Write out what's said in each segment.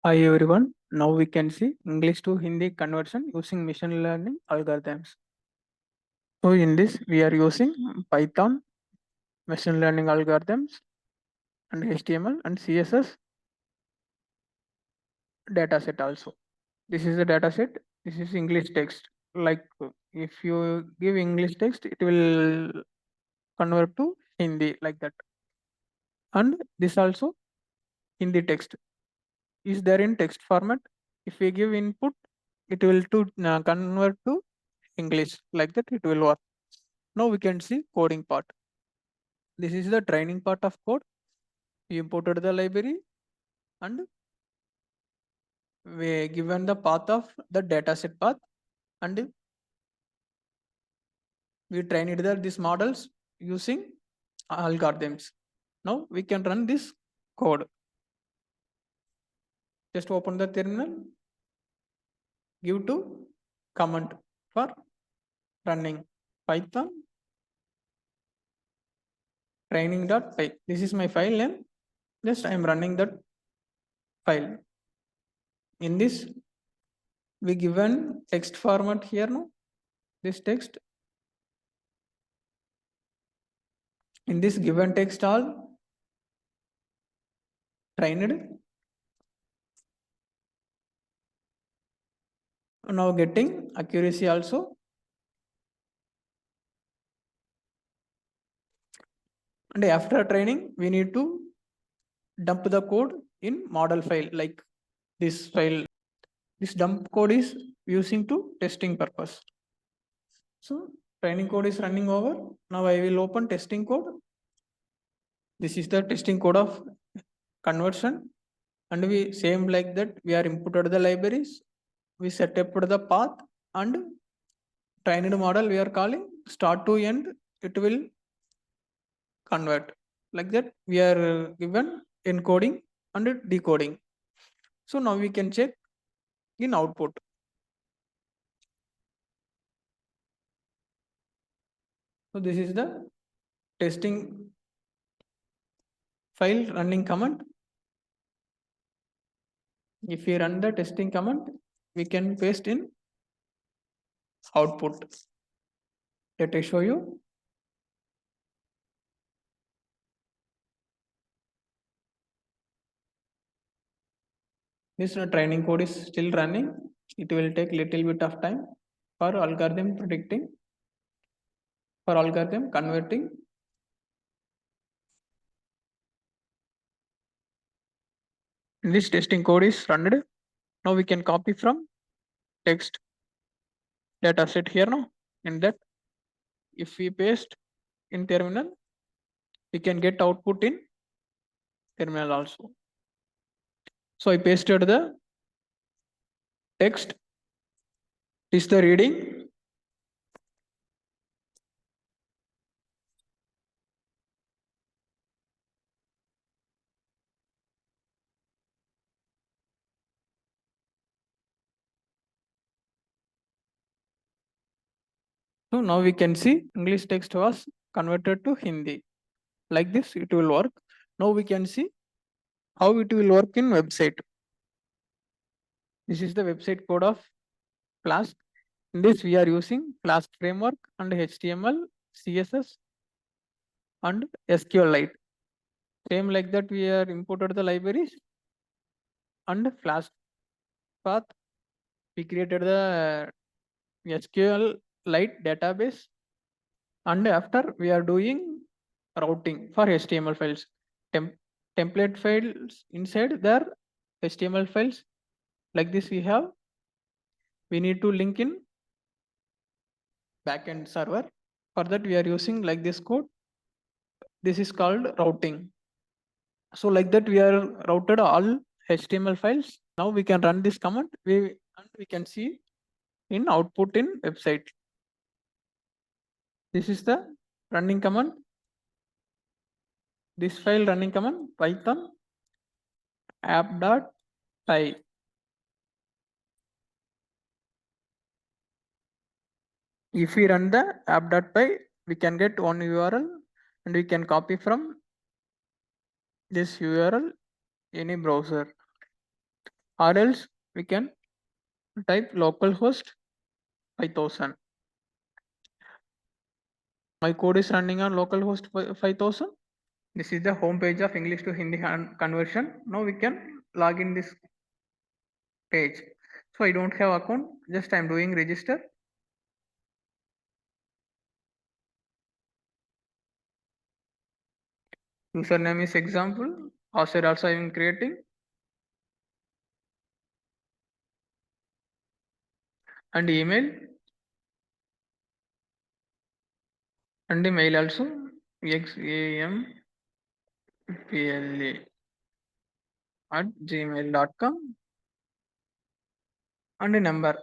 Hi everyone. Now we can see English to Hindi conversion using machine learning algorithms. So in this we are using Python machine learning algorithms and HTML and CSS dataset also. This is the dataset. This is English text. Like if you give English text, it will convert to Hindi like that. And this also Hindi text is there in text format. If we give input, it will to convert to English like that. It will work. Now we can see coding part. This is the training part of code. We imported the library and we given the path of the dataset path and we trained these models using algorithms. Now we can run this code. Just open the terminal, give to command for running Python training.py. This is my file name. Just I am running that file. In this, we given text format here now. This text. In this given text all trained. Now getting accuracy also. And after training, we need to dump the code in model file like this file. This dump code is using to testing purpose. So training code is running over. Now I will open testing code. This is the testing code of conversion. And we same like that, we are inputted the libraries. We set up the path and trained model we are calling start to end. It will convert like that. We are given encoding and decoding. So now we can check in output. So this is the testing file running command. If we run the testing command, we can paste in output. Let me show you. This training code is still running. It will take little bit of time for algorithm predicting, for algorithm converting. This testing code is run. Now we can copy from text dataset here now. In that, if we paste in terminal, we can get output in terminal also. So I pasted the text. Is the reading. So now we can see English text was converted to Hindi. Like this, it will work. Now we can see how it will work in website. This is the website code of Flask. In this, we are using Flask framework and HTML, CSS, and SQLite. Same like that, we are imported the libraries and Flask path. We created the SQLite database, and after we are doing routing for HTML files. Template files inside their HTML files. Like this, we need to link in backend server. For that, we are using like this code. This is called routing. So like that, we are routed all HTML files. Now we can run this command. We can see in output in website. This is the running command. This file running command Python app.py. If we run the app.py, we can get one URL and we can copy from this URL any browser. or else we can type localhost 5000. My code is running on localhost 5000. This is the home page of English to Hindi conversion. Now we can log in this page. So I don't have account, just I'm doing register. Username is example. Password also I am creating. And email. And the mail also. xample@gmail.com. And the number.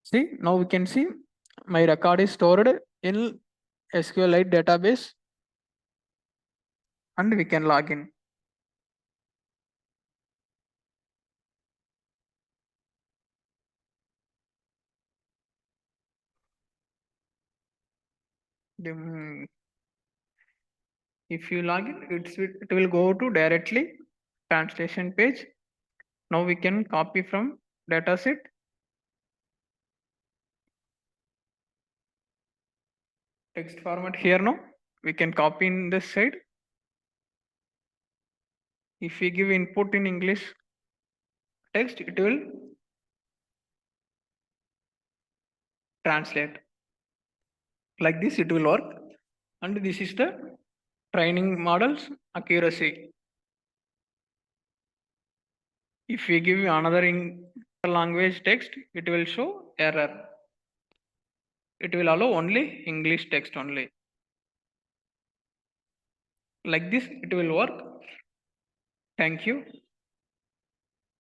See, now we can see my record is stored in SQLite database and we can log in. If you log in, it will go to directly translation page. Now we can copy from dataset. Text format here now. We can copy in this side. If we give input in English text, it will translate. Like this, it will work. And this is the training models accuracy. If we give another language text, it will show error. It will allow only English text only. Like this, it will work. Thank you.